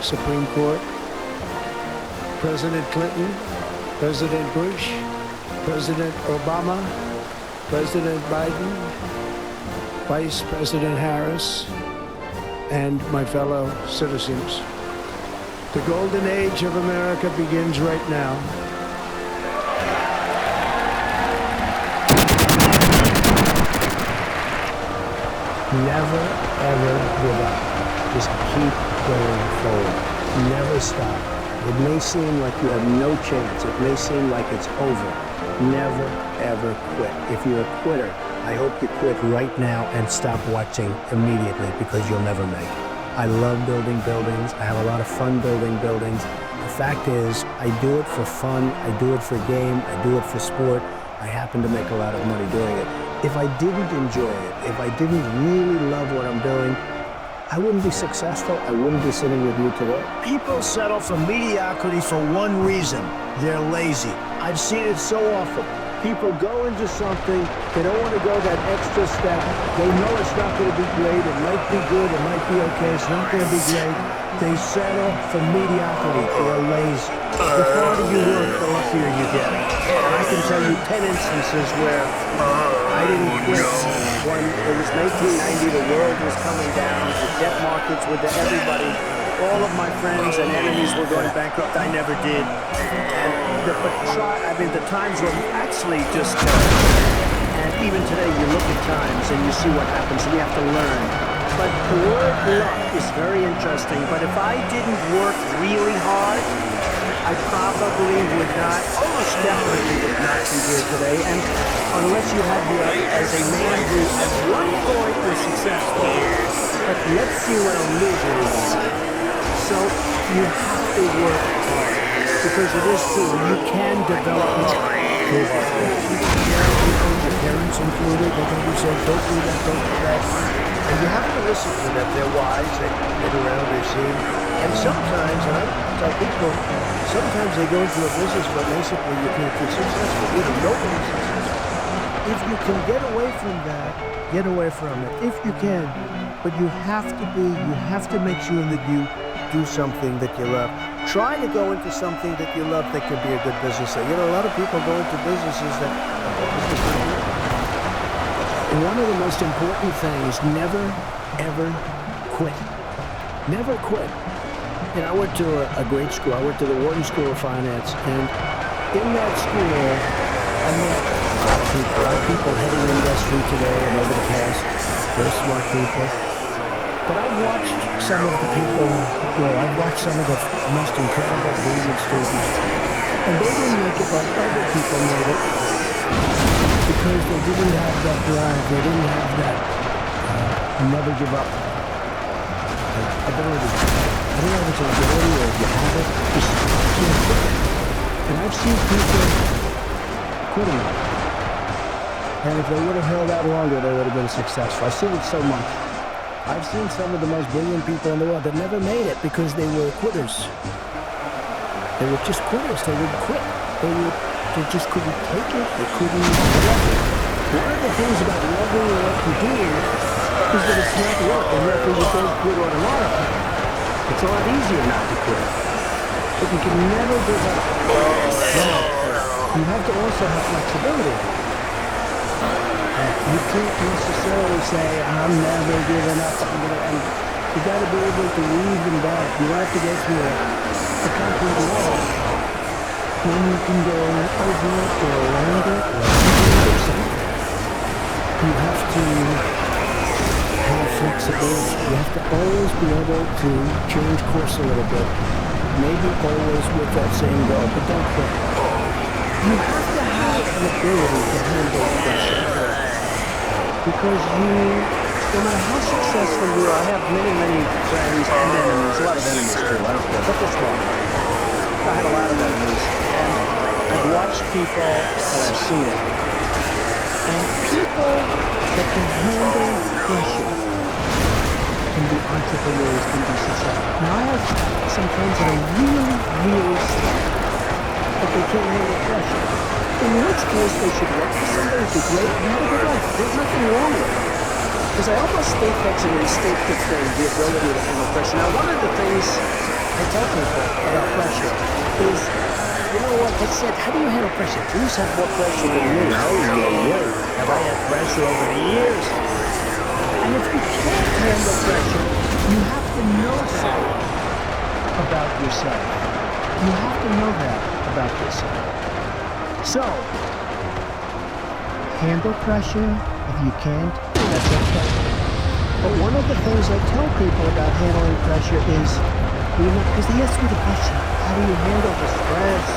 Supreme Court, President Clinton, President Bush, President Obama, President Biden, Vice President Harris, and my fellow citizens. The golden age of America begins right now. Never, ever give up. Just keep going forward. Never stop. It may seem like you have no chance. It may seem like it's over. Never, ever quit. If you're a quitter, I hope you quit right now and stop watching immediately, because you'll never make it. I love building buildings. I have a lot of fun building buildings. The fact is, I do it for fun. I do it for game. I do it for sport. I happen to make a lot of money doing it. If I didn't enjoy it, if I didn't really love what I'm doing, I wouldn't be successful. I wouldn't be sitting with you today. People settle for mediocrity for one reason. They're lazy. I've seen it so often. People go into something, they don't want to go that extra step. They know it's not going to be great. It might be good. It might be okay. It's not going to be great. They settle for mediocrity. They're lazy. The harder you work, the luckier you get. And I can tell you 10 instances where I didn't quit when it was 1990, the world was coming down, the debt markets were to everybody. All of my friends and enemies were going bankrupt. I never did. And the times were actually just and even today you look at times and you see what happens. We have to learn. But the word luck is very interesting. But if I didn't work really hard, I probably would not, almost definitely would not be here today. And unless you had me as a man who at one point was successful, but let's see what a loser is. So you have to work hard, because it is true, you can develop luck. Your parents included, they're going to say, don't do that, don't do that. And you have to listen to them. They're wise, they get around, they see. And sometimes, and I tell people, sometimes they go into a business, but basically you can't be successful. Nobody's successful. If you can get away from that, get away from it, if you can. But you have to make sure that you do something that you love. Try to go into something that you love that could be a good business. A lot of people go into businesses that and one of the most important things, never, ever quit. Never quit. I went to a great school. I went to the Wharton School of Finance, and in that school, I met a lot of people heading the industry today and over the past, very smart people. But I've watched some of the people, I've watched some of the most incredible, brilliant students, and they didn't make it like other people made it, because they didn't have that drive, they didn't have that never give up ability. I don't know if it's an ability or if you have it, just keep quit. And I've seen people quitting it. And if they would have held out longer, they would have been successful. I've seen it so much. I've seen some of the most brilliant people in the world that never made it because they were quitters. They were just quitters. They would quit. They just couldn't take it. They couldn't love it. One of the things about loving what you do is that it's not work, and therefore you don't quit automatically. It's a lot easier not to quit. But you can never give up. Now, you have to also have flexibility. You can't necessarily say, I'm never giving up. And you got to be able to weave them back. You have to go through a concrete wall. Then you can go over it or around it or under something. You have to have flexibility. You have to always be able to change course a little bit. Maybe always with that same goal, but don't quit. You have to have an ability to handle pressure. Because no matter how successful you are, I have many, many friends and enemies, a lot of enemies too, I don't care, but this one, I have a lot of enemies, and I've watched people and I've seen it, and people that can handle pressure can be entrepreneurs, can be successful. Now I have some friends that are really, really smart, but they can't handle pressure. In which case, they should work for somebody who's great and have a good life. There's nothing wrong with it. Because I almost think that's an instinctive thing, the ability to handle pressure. Now, one of the things I tell people about pressure is, you know what, they said, how do you handle pressure? You used to have more pressure than me. Oh, yeah. Have I had pressure over the years? And if you can't handle pressure, you have to know something about yourself. You have to know that about yourself. So, handle pressure. If you can't, that's okay. But one of the things I tell people about handling pressure is, because they ask me the question, how do you handle the stress?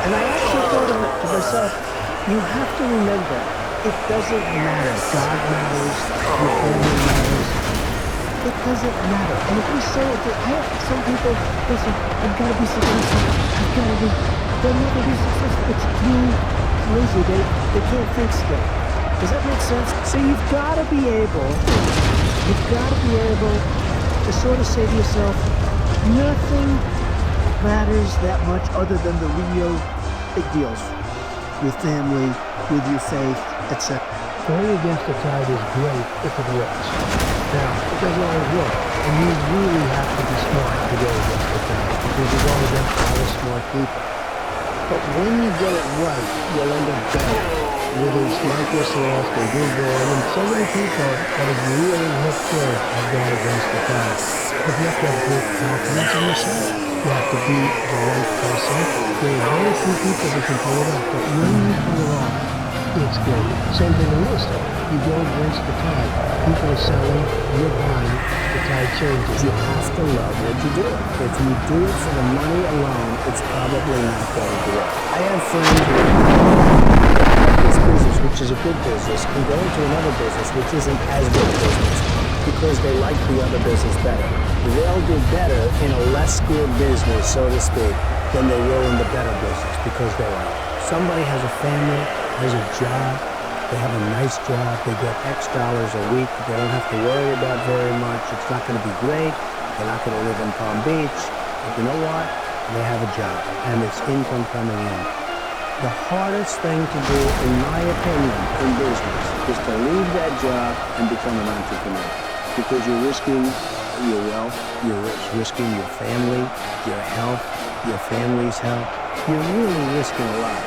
And I actually thought of it to myself, you have to remember, it doesn't matter. God matters, your family matters. It doesn't matter. And if we say it, I have some people, they say, I've got to be successful. They'll never be successful. It's too crazy. They can't think straight. Does that make sense? So you've got to be able to sort of say to yourself, nothing matters that much other than the real big deals. Your family, with your faith, etc. Going against the tide is great if it works. Now, it doesn't always work, and you really have to be smart to go against the tide, because you're going against a lot of smart people. But when you get it right, you'll end up better. Whether it's Microsoft or Google, and so many people that have really hooked good have gone against the tide. But you have to have great confidence in yourself. You have to be the right person. There are very few people that can pull it off, but when you pull it off, it's great. Same thing in real estate. You go against the tide. People are selling, you're buying, the tide changes. You have to love what you do. If you do it for the money alone, it's probably not going to work. I have friends who this business, which is a good business, and go into another business, which isn't as good a business, because they like the other business better. They'll do better in a less good business, so to speak, than they will in the better business, because they like it. Somebody has a family, has a job, they have a nice job, they get X dollars a week, they don't have to worry about very much, it's not going to be great, they're not going to live in Palm Beach, but you know what? They have a job, and it's income coming in. The hardest thing to do, in my opinion, in business, is to leave that job and become an entrepreneur, because you're risking your wealth, you're risking your family, your health, your family's health. You're really risking a lot.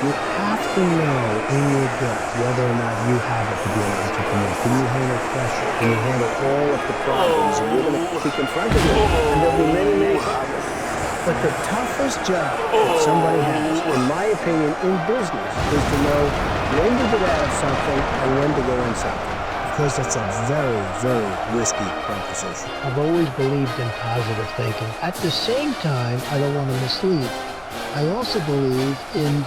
You have to know in your gut whether or not you have it to be an entrepreneur. Can you handle pressure? Can you handle all of the problems? And you're going to be confronted with it, and there'll be many, many problems. But the toughest job that somebody has, in my opinion, in business, is to know when to get out of something and when to go in something. Because it's a very, very risky proposition. I've always believed in positive thinking. At the same time, I don't want to mislead. I also believe in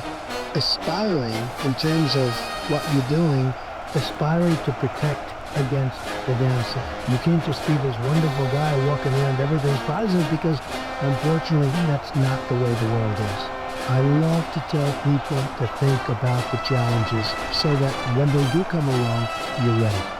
aspiring, in terms of what you're doing, aspiring to protect against the downside. You can't just be this wonderful guy walking around everything's positive, because unfortunately that's not the way the world is. I love to tell people to think about the challenges so that when they do come along, you're ready.